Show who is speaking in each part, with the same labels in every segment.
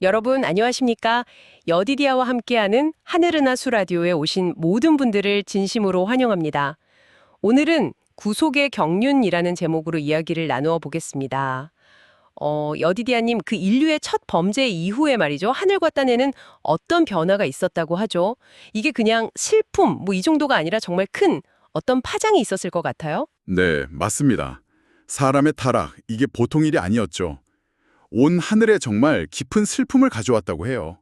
Speaker 1: 여러분 안녕하십니까? 여디디아와 함께하는 하늘은하수 라디오에 오신 모든 분들을 진심으로 환영합니다. 오늘은 구속의 경륜이라는 제목으로 이야기를 나누어 보겠습니다. 여디디아님, 그 인류의 첫 범죄 이후에 말이죠. 하늘과 땅에는 어떤 변화가 있었다고 하죠? 이게 그냥 슬픔, 이 정도가 아니라 정말 큰 어떤 파장이 있었을 것 같아요?
Speaker 2: 네, 맞습니다. 사람의 타락, 이게 보통 일이 아니었죠. 온 하늘에 정말 깊은 슬픔을 가져왔다고 해요.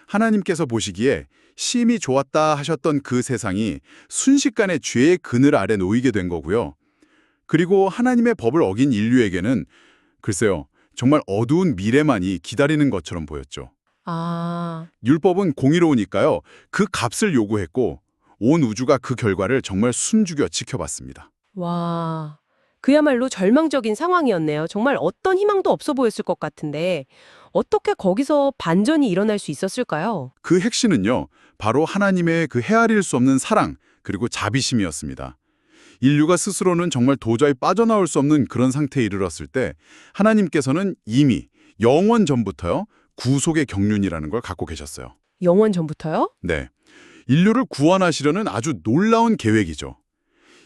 Speaker 2: 하나님께서 보시기에 심히 좋았다 하셨던 그 세상이 순식간에 죄의 그늘 아래 놓이게 된 거고요. 그리고 하나님의 법을 어긴 인류에게는 글쎄요, 정말 어두운 미래만이 기다리는 것처럼 보였죠.
Speaker 1: 아,
Speaker 2: 율법은 공의로우니까요, 그 값을 요구했고 온 우주가 그 결과를 정말 숨죽여 지켜봤습니다.
Speaker 1: 와, 그야말로 절망적인 상황이었네요. 정말 어떤 희망도 없어 보였을 것 같은데 어떻게 거기서 반전이 일어날 수 있었을까요?
Speaker 2: 그 핵심은요, 바로 하나님의 그 헤아릴 수 없는 사랑, 그리고 자비심이었습니다. 인류가 스스로는 정말 도저히 빠져나올 수 없는 그런 상태에 이르렀을 때 하나님께서는 이미 영원 전부터요, 구속의 경륜이라는 걸 갖고 계셨어요.
Speaker 1: 영원 전부터요?
Speaker 2: 네, 인류를 구원하시려는 아주 놀라운 계획이죠.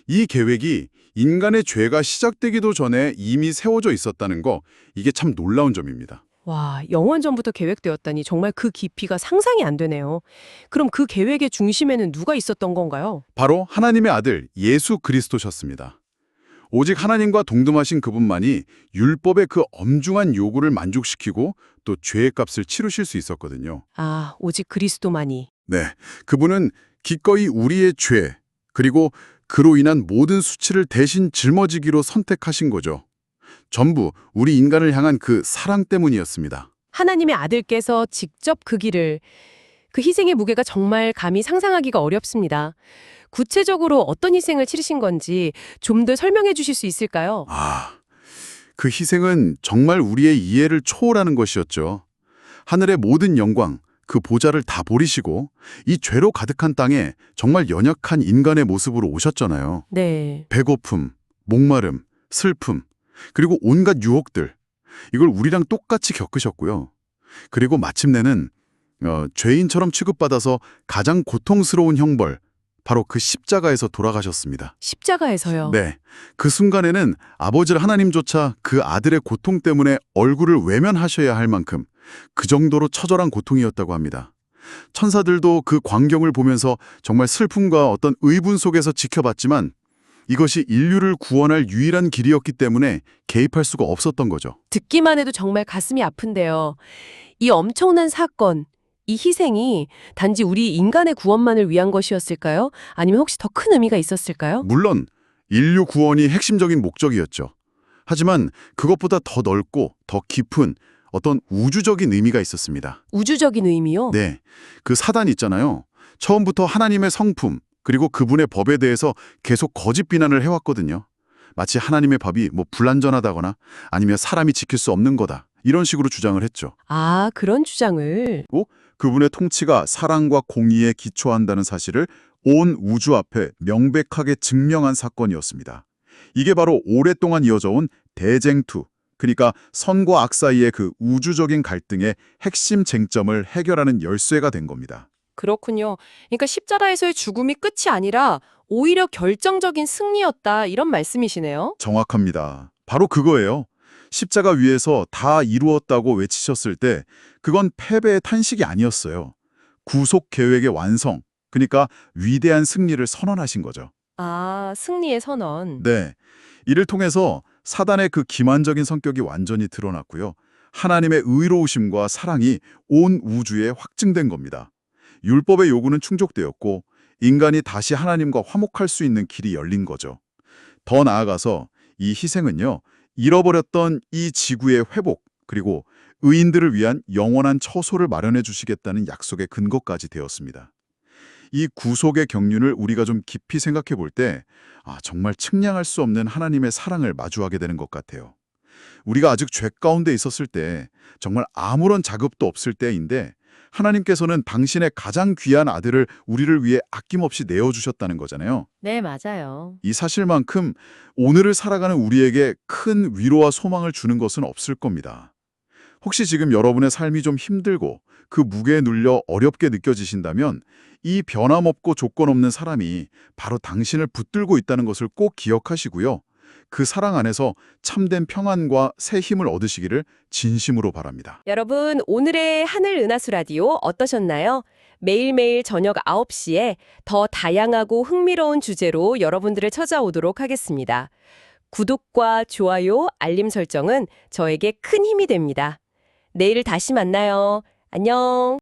Speaker 2: 이 계획이 인간의 죄가 시작되기도 전에 이미 세워져 있었다는 거, 이게 참 놀라운 점입니다.
Speaker 1: 와, 영원 전부터 계획되었다니 정말 그 깊이가 상상이 안 되네요. 그럼 그 계획의 중심에는 누가 있었던 건가요?
Speaker 2: 바로 하나님의 아들 예수 그리스도셨습니다. 오직 하나님과 동등하신 그분만이 율법의 그 엄중한 요구를 만족시키고 또 죄의 값을 치르실 수 있었거든요.
Speaker 1: 아, 오직 그리스도만이.
Speaker 2: 네, 그분은 기꺼이 우리의 죄, 그리고 그로 인한 모든 수치를 대신 짊어지기로 선택하신 거죠. 전부 우리 인간을 향한 그 사랑 때문이었습니다.
Speaker 1: 하나님의 아들께서 직접 그 길을, 그 희생의 무게가 정말 감히 상상하기가 어렵습니다. 구체적으로 어떤 희생을 치르신 건지 좀 더 설명해 주실 수 있을까요?
Speaker 2: 그 희생은 정말 우리의 이해를 초월하는 것이었죠. 하늘의 모든 영광, 그 보좌를 다 버리시고 이 죄로 가득한 땅에 정말 연약한 인간의 모습으로 오셨잖아요.
Speaker 1: 네.
Speaker 2: 배고픔, 목마름, 슬픔, 그리고 온갖 유혹들, 이걸 우리랑 똑같이 겪으셨고요. 그리고 마침내는 죄인처럼 취급받아서 가장 고통스러운 형벌, 바로 그 십자가에서 돌아가셨습니다.
Speaker 1: 십자가에서요.
Speaker 2: 네, 그 순간에는 아버지 하나님조차 그 아들의 고통 때문에 얼굴을 외면하셔야 할 만큼 그 정도로 처절한 고통이었다고 합니다. 천사들도 그 광경을 보면서 정말 슬픔과 어떤 의분 속에서 지켜봤지만 이것이 인류를 구원할 유일한 길이었기 때문에 개입할 수가 없었던 거죠.
Speaker 1: 듣기만 해도 정말 가슴이 아픈데요. 이 엄청난 사건, 이 희생이 단지 우리 인간의 구원만을 위한 것이었을까요? 아니면 혹시 더 큰 의미가 있었을까요?
Speaker 2: 물론 인류 구원이 핵심적인 목적이었죠. 하지만 그것보다 더 넓고 더 깊은 어떤 우주적인 의미가 있었습니다.
Speaker 1: 우주적인 의미요?
Speaker 2: 네, 그 사단 있잖아요. 처음부터 하나님의 성품, 그리고 그분의 법에 대해서 계속 거짓 비난을 해왔거든요. 마치 하나님의 법이 불완전하다거나 아니면 사람이 지킬 수 없는 거다, 이런 식으로 주장을 했죠.
Speaker 1: 아, 그런 주장을.
Speaker 2: 그분의 통치가 사랑과 공의에 기초한다는 사실을 온 우주 앞에 명백하게 증명한 사건이었습니다. 이게 바로 오랫동안 이어져온 대쟁투, 그러니까 선과 악 사이의 그 우주적인 갈등의 핵심 쟁점을 해결하는 열쇠가 된 겁니다.
Speaker 1: 그렇군요. 그러니까 십자가에서의 죽음이 끝이 아니라 오히려 결정적인 승리였다, 이런 말씀이시네요.
Speaker 2: 정확합니다. 바로 그거예요. 십자가 위에서 다 이루었다고 외치셨을 때 그건 패배의 탄식이 아니었어요. 구속 계획의 완성, 그러니까 위대한 승리를 선언하신 거죠.
Speaker 1: 아, 승리의 선언.
Speaker 2: 네, 이를 통해서 사단의 그 기만적인 성격이 완전히 드러났고요. 하나님의 의로우심과 사랑이 온 우주에 확증된 겁니다. 율법의 요구는 충족되었고 인간이 다시 하나님과 화목할 수 있는 길이 열린 거죠. 더 나아가서 이 희생은요, 잃어버렸던 이 지구의 회복, 그리고 의인들을 위한 영원한 처소를 마련해 주시겠다는 약속의 근거까지 되었습니다. 이 구속의 경륜을 우리가 좀 깊이 생각해 볼 때, 정말 측량할 수 없는 하나님의 사랑을 마주하게 되는 것 같아요. 우리가 아직 죄 가운데 있었을 때, 정말 아무런 자급도 없을 때인데, 하나님께서는 당신의 가장 귀한 아들을 우리를 위해 아낌없이 내어주셨다는 거잖아요.
Speaker 1: 네, 맞아요.
Speaker 2: 이 사실만큼 오늘을 살아가는 우리에게 큰 위로와 소망을 주는 것은 없을 겁니다. 혹시 지금 여러분의 삶이 좀 힘들고 그 무게에 눌려 어렵게 느껴지신다면 이 변함없고 조건 없는 사람이 바로 당신을 붙들고 있다는 것을 꼭 기억하시고요. 그 사랑 안에서 참된 평안과 새 힘을 얻으시기를 진심으로 바랍니다.
Speaker 1: 여러분, 오늘의 하늘 은하수 라디오 어떠셨나요? 매일매일 저녁 9시에 더 다양하고 흥미로운 주제로 여러분들을 찾아오도록 하겠습니다. 구독과 좋아요, 알림 설정은 저에게 큰 힘이 됩니다. 내일 다시 만나요. 안녕.